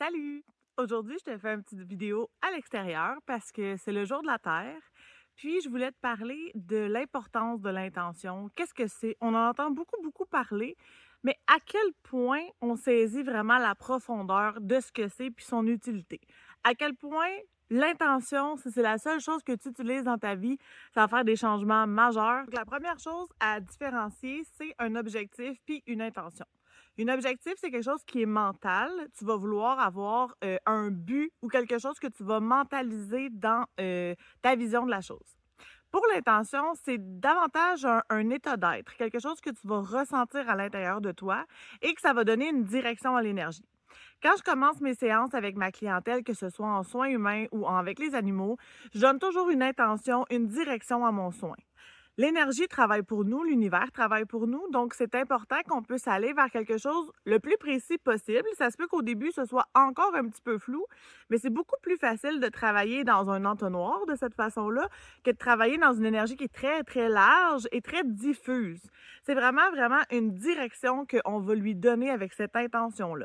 Salut! Aujourd'hui, je te fais une petite vidéo à l'extérieur parce que c'est le jour de la Terre. Puis, je voulais te parler de l'importance de l'intention. Qu'est-ce que c'est? On en entend beaucoup parler, mais à quel point on saisit vraiment la profondeur de ce que c'est puis son utilité? À quel point l'intention, si c'est la seule chose que tu utilises dans ta vie, ça va faire des changements majeurs. Donc, la première chose à différencier, c'est un objectif puis une intention. Une objectif, c'est quelque chose qui est mental. Tu vas vouloir avoir un but ou quelque chose que tu vas mentaliser dans ta vision de la chose. Pour l'intention, c'est davantage un état d'être, quelque chose que tu vas ressentir à l'intérieur de toi et que ça va donner une direction à l'énergie. Quand je commence mes séances avec ma clientèle, que ce soit en soins humains ou avec les animaux, je donne toujours une intention, une direction à mon soin. L'énergie travaille pour nous, l'univers travaille pour nous, donc c'est important qu'on puisse aller vers quelque chose le plus précis possible. Ça se peut qu'au début, ce soit encore un petit peu flou, mais c'est beaucoup plus facile de travailler dans un entonnoir de cette façon-là que de travailler dans une énergie qui est très large et très diffuse. C'est vraiment une direction qu'on va lui donner avec cette intention-là.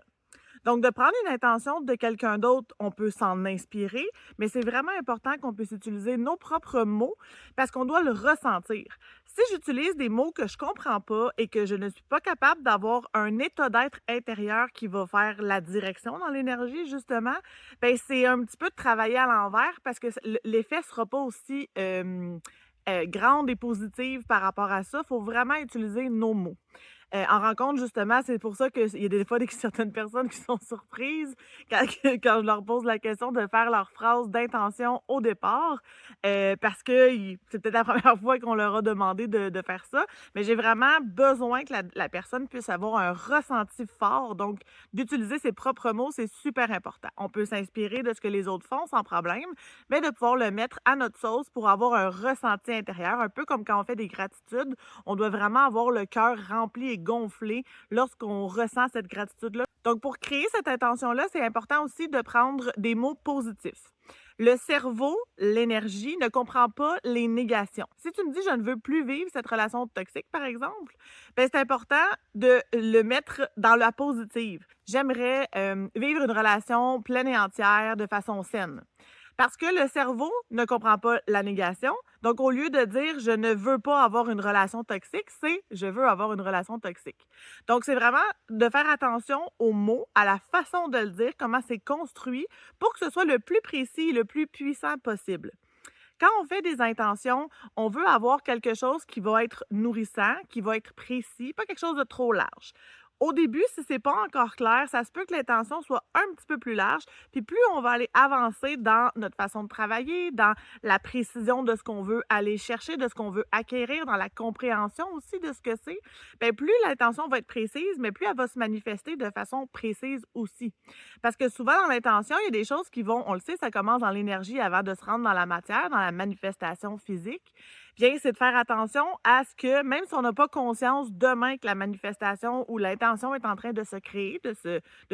Donc, de prendre une intention de quelqu'un d'autre, on peut s'en inspirer, mais c'est vraiment important qu'on puisse utiliser nos propres mots parce qu'on doit le ressentir. Si j'utilise des mots que je comprends pas et que je ne suis pas capable d'avoir un état d'être intérieur qui va faire la direction dans l'énergie, justement, ben c'est un petit peu de travailler à l'envers parce que l'effet sera pas aussi grande et positive par rapport à ça. Il faut vraiment utiliser nos mots. En rencontre, justement, c'est pour ça qu'il y a des fois certaines personnes qui sont surprises quand quand je leur pose la question de faire leur phrase d'intention au départ, parce que c'est peut-être la première fois qu'on leur a demandé de faire ça, mais j'ai vraiment besoin que la personne puisse avoir un ressenti fort, donc d'utiliser ses propres mots, c'est super important. On peut s'inspirer de ce que les autres font sans problème, mais de pouvoir le mettre à notre sauce pour avoir un ressenti intérieur, un peu comme quand on fait des gratitudes, on doit vraiment avoir le cœur rempli et gonflé lorsqu'on ressent cette gratitude-là. Donc, pour créer cette intention-là, c'est important aussi de prendre des mots positifs. Le cerveau, l'énergie, ne comprend pas les négations. Si tu me dis je ne veux plus vivre cette relation toxique, par exemple, ben c'est important de le mettre dans la positive. J'aimerais vivre une relation pleine et entière de façon saine. Parce que le cerveau ne comprend pas la négation. Donc, au lieu de dire je ne veux pas avoir une relation toxique, c'est je veux avoir une relation toxique. Donc, c'est vraiment de faire attention aux mots, à la façon de le dire, comment c'est construit pour que ce soit le plus précis et le plus puissant possible. Quand on fait des intentions, on veut avoir quelque chose qui va être nourrissant, qui va être précis, pas quelque chose de trop large. Au début, si c'est pas encore clair, ça se peut que l'intention soit un petit peu plus large, puis plus on va aller avancer dans notre façon de travailler, dans la précision de ce qu'on veut aller chercher, de ce qu'on veut acquérir, dans la compréhension aussi de ce que c'est, bien, plus l'intention va être précise, mais plus elle va se manifester de façon précise aussi. Parce que souvent, dans l'intention, il y a des choses qui vont, on le sait, ça commence dans l'énergie avant de se rendre dans la matière, dans la manifestation physique. Bien, c'est de faire attention à ce que, même si on n'a pas conscience demain que la manifestation ou l'intention est en train de se créer, de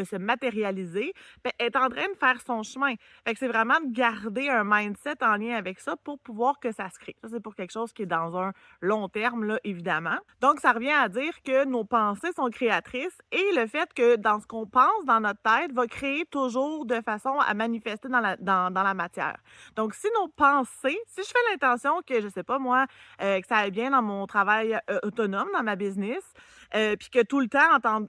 se matérialiser, bien, elle est en train de faire son chemin. Fait que c'est vraiment de garder un mindset en lien avec ça pour pouvoir que ça se crée. Ça, c'est pour quelque chose qui est dans un long terme, là, évidemment. Donc, ça revient à dire que nos pensées sont créatrices et le fait que dans ce qu'on pense dans notre tête va créer toujours de façon à manifester dans la matière. Donc, si nos pensées, si je fais l'intention que, je sais pas moi, que ça aille bien dans mon travail autonome, dans ma business, puis que tout le temps,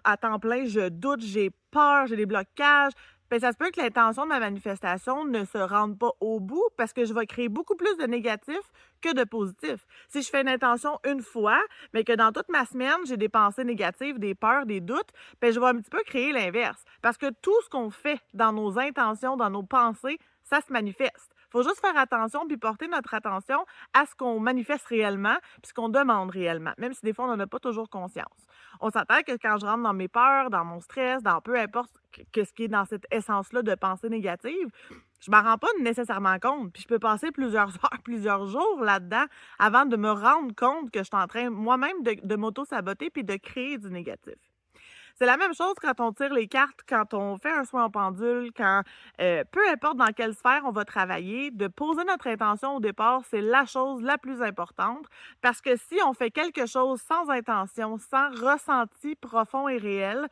à temps plein, je doute, j'ai peur, j'ai des blocages, ben, ça se peut que l'intention de ma manifestation ne se rende pas au bout parce que je vais créer beaucoup plus de négatifs que de positifs. Si je fais une intention une fois, mais que dans toute ma semaine, j'ai des pensées négatives, des peurs, des doutes, ben, je vais un petit peu créer l'inverse. Parce que tout ce qu'on fait dans nos intentions, dans nos pensées, ça se manifeste. Il faut juste faire attention puis porter notre attention à ce qu'on manifeste réellement puis ce qu'on demande réellement, même si des fois, on n'en a pas toujours conscience. On s'entend que quand je rentre dans mes peurs, dans mon stress, dans peu importe ce qui est dans cette essence-là de pensée négative, je m'en rends pas nécessairement compte. Puis je peux passer plusieurs heures, plusieurs jours là-dedans avant de me rendre compte que je suis en train moi-même de m'auto-saboter puis de créer du négatif. C'est la même chose quand on tire les cartes, quand on fait un soin en pendule, quand peu importe dans quelle sphère on va travailler, de poser notre intention au départ, c'est la chose la plus importante parce que si on fait quelque chose sans intention, sans ressenti profond et réel,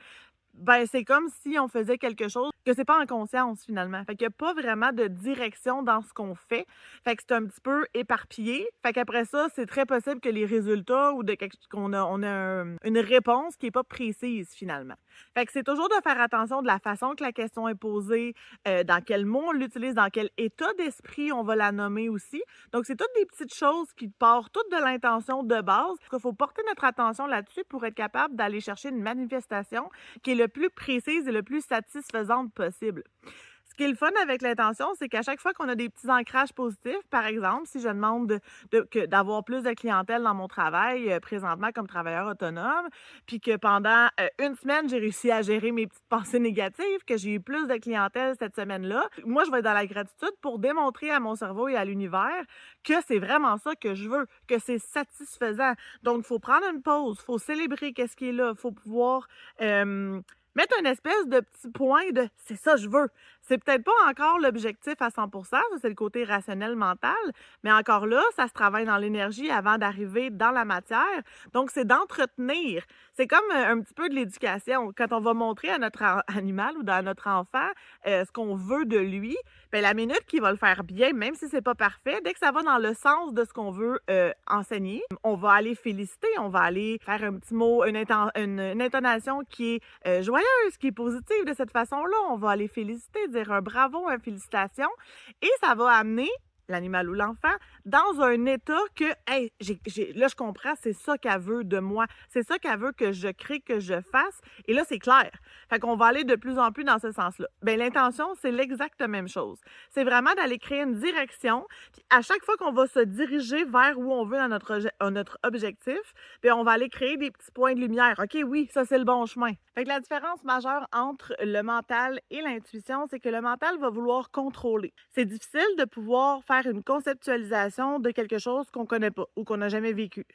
ben, c'est comme si on faisait quelque chose que c'est pas en conscience finalement. Fait qu'il y a pas vraiment de direction dans ce qu'on fait. Fait que c'est un petit peu éparpillé. Fait qu'après ça, c'est très possible que les résultats ou de qu'on a une réponse qui est pas précise finalement. Fait que c'est toujours de faire attention de la façon que la question est posée, dans quel mot on l'utilise, dans quel état d'esprit on va la nommer aussi. Donc c'est toutes des petites choses qui partent toutes de l'intention de base. Il faut porter notre attention là-dessus pour être capable d'aller chercher une manifestation qui est le plus précise et le plus satisfaisante possible. Ce qui est le fun avec l'intention, c'est qu'à chaque fois qu'on a des petits ancrages positifs, par exemple, si je demande d'avoir plus de clientèle dans mon travail présentement comme travailleur autonome, puis que pendant une semaine, j'ai réussi à gérer mes petites pensées négatives, que j'ai eu plus de clientèle cette semaine-là, moi, je vais être dans la gratitude pour démontrer à mon cerveau et à l'univers que c'est vraiment ça que je veux, que c'est satisfaisant. Donc, il faut prendre une pause, il faut célébrer qu'est-ce qui est là, il faut pouvoir... mettre une espèce de petit point de c'est ça je veux. C'est peut-être pas encore l'objectif à 100%, ça c'est le côté rationnel mental, mais encore là, ça se travaille dans l'énergie avant d'arriver dans la matière. Donc c'est d'entretenir. C'est comme un petit peu de l'éducation. Quand on va montrer à notre animal ou à notre enfant ce qu'on veut de lui, ben la minute qu'il va le faire bien, même si c'est pas parfait, dès que ça va dans le sens de ce qu'on veut enseigner, on va aller féliciter, on va aller faire un petit mot, une intonation qui est joyeuse, qui est positive de cette façon-là. On va aller féliciter, dire un bravo, une félicitation, et ça va amener l'animal ou l'enfant dans un état que, hey, là, je comprends, c'est ça qu'elle veut de moi. C'est ça qu'elle veut que je crée, que je fasse. Et là, c'est clair. Fait qu'on va aller de plus en plus dans ce sens-là. Bien, l'intention, c'est l'exacte même chose. C'est vraiment d'aller créer une direction. Puis à chaque fois qu'on va se diriger vers où on veut dans notre objectif, bien, on va aller créer des petits points de lumière. OK, oui, ça, c'est le bon chemin. Fait que la différence majeure entre le mental et l'intuition, c'est que le mental va vouloir contrôler. C'est difficile de pouvoir faire une conceptualisation de quelque chose qu'on ne connaît pas ou qu'on n'a jamais vécu.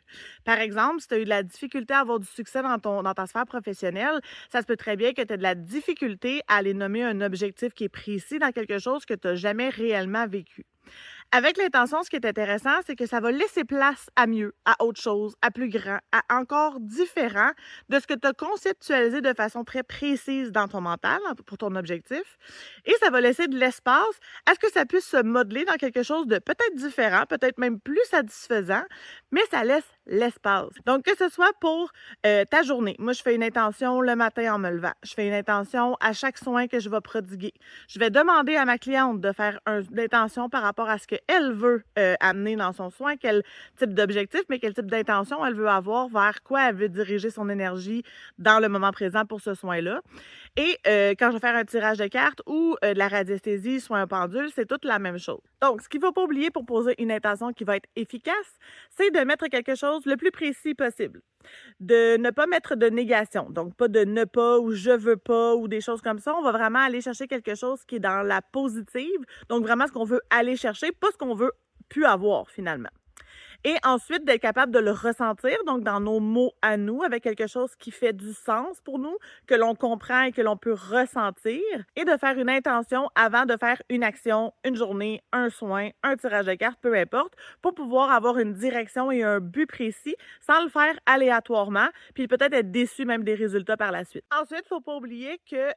Par exemple, si tu as eu de la difficulté à avoir du succès dans ta sphère professionnelle, ça se peut très bien que tu aies de la difficulté à aller nommer un objectif qui est précis dans quelque chose que tu n'as jamais réellement vécu. Avec l'intention, ce qui est intéressant, c'est que ça va laisser place à mieux, à autre chose, à plus grand, à encore différent de ce que tu as conceptualisé de façon très précise dans ton mental pour ton objectif. Et ça va laisser de l'espace à ce que ça puisse se modeler dans quelque chose de peut-être différent, peut-être même plus satisfaisant, mais ça laisse l'espace. Donc, que ce soit pour ta journée. Moi, je fais une intention le matin en me levant. Je fais une intention à chaque soin que je vais prodiguer. Je vais demander à ma cliente de faire une intention par rapport à ce qu'elle veut amener dans son soin, quel type d'objectif, mais quel type d'intention elle veut avoir, vers quoi elle veut diriger son énergie dans le moment présent pour ce soin-là. Et quand je vais faire un tirage de cartes ou de la radiesthésie, soit un pendule, c'est toute la même chose. Donc, ce qu'il ne faut pas oublier pour poser une intention qui va être efficace, c'est de mettre quelque chose le plus précis possible. De ne pas mettre de négation, donc pas de ne pas ou je veux pas ou des choses comme ça. On va vraiment aller chercher quelque chose qui est dans la positive, donc vraiment ce qu'on veut aller chercher, pas ce qu'on veut plus avoir finalement. Et ensuite, d'être capable de le ressentir, donc dans nos mots à nous, avec quelque chose qui fait du sens pour nous, que l'on comprend et que l'on peut ressentir, et de faire une intention avant de faire une action, une journée, un soin, un tirage de cartes, peu importe, pour pouvoir avoir une direction et un but précis sans le faire aléatoirement, puis peut-être être déçu même des résultats par la suite. Ensuite, il ne faut pas oublier que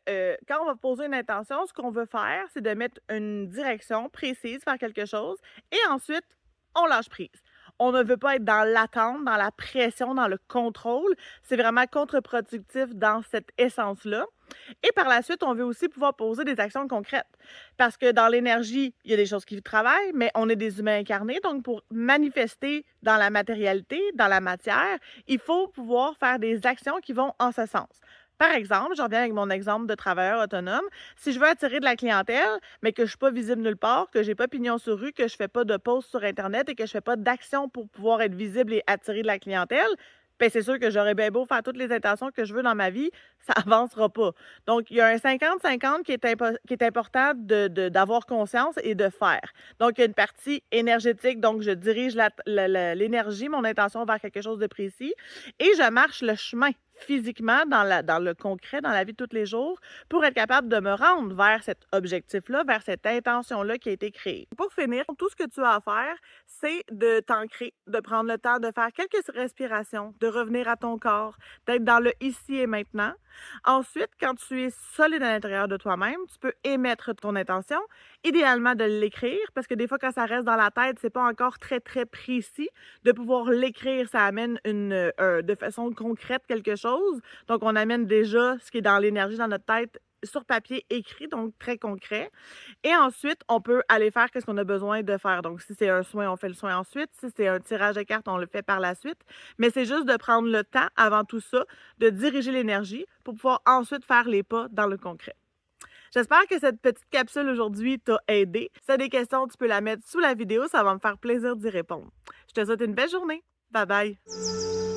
quand on va poser une intention, ce qu'on veut faire, c'est de mettre une direction précise vers quelque chose, et ensuite, on lâche prise. On ne veut pas être dans l'attente, dans la pression, dans le contrôle. C'est vraiment contre-productif dans cette essence-là. Et par la suite, on veut aussi pouvoir poser des actions concrètes. Parce que dans l'énergie, il y a des choses qui travaillent, mais on est des humains incarnés. Donc, pour manifester dans la matérialité, dans la matière, il faut pouvoir faire des actions qui vont en ce sens. Par exemple, je reviens avec mon exemple de travailleur autonome. Si je veux attirer de la clientèle, mais que je ne suis pas visible nulle part, que je n'ai pas pignon sur rue, que je ne fais pas de post sur Internet et que je ne fais pas d'action pour pouvoir être visible et attirer de la clientèle, bien, c'est sûr que j'aurais bien beau faire toutes les intentions que je veux dans ma vie, ça avancera pas. Donc, il y a un 50-50 qui est important d'avoir conscience et de faire. Donc, il y a une partie énergétique, donc je dirige l'énergie, mon intention vers quelque chose de précis, et je marche le chemin physiquement dans le concret, dans la vie de tous les jours, pour être capable de me rendre vers cet objectif-là, vers cette intention-là qui a été créée. Pour finir, tout ce que tu as à faire, c'est de t'ancrer, de prendre le temps de faire quelques respirations, de revenir à ton corps, d'être dans le ici et maintenant. Ensuite, quand tu es solide à l'intérieur de toi-même, tu peux émettre ton intention, idéalement de l'écrire, parce que des fois, quand ça reste dans la tête, c'est pas encore très, très précis. De pouvoir l'écrire, ça amène de façon concrète quelque chose. Donc, on amène déjà ce qui est dans l'énergie dans notre tête sur papier écrit, donc très concret. Et ensuite, on peut aller faire ce qu'on a besoin de faire. Donc, si c'est un soin, on fait le soin ensuite. Si c'est un tirage de cartes, on le fait par la suite. Mais c'est juste de prendre le temps avant tout ça, de diriger l'énergie pour pouvoir ensuite faire les pas dans le concret. J'espère que cette petite capsule aujourd'hui t'a aidé. Si tu as des questions, tu peux la mettre sous la vidéo. Ça va me faire plaisir d'y répondre. Je te souhaite une belle journée. Bye bye!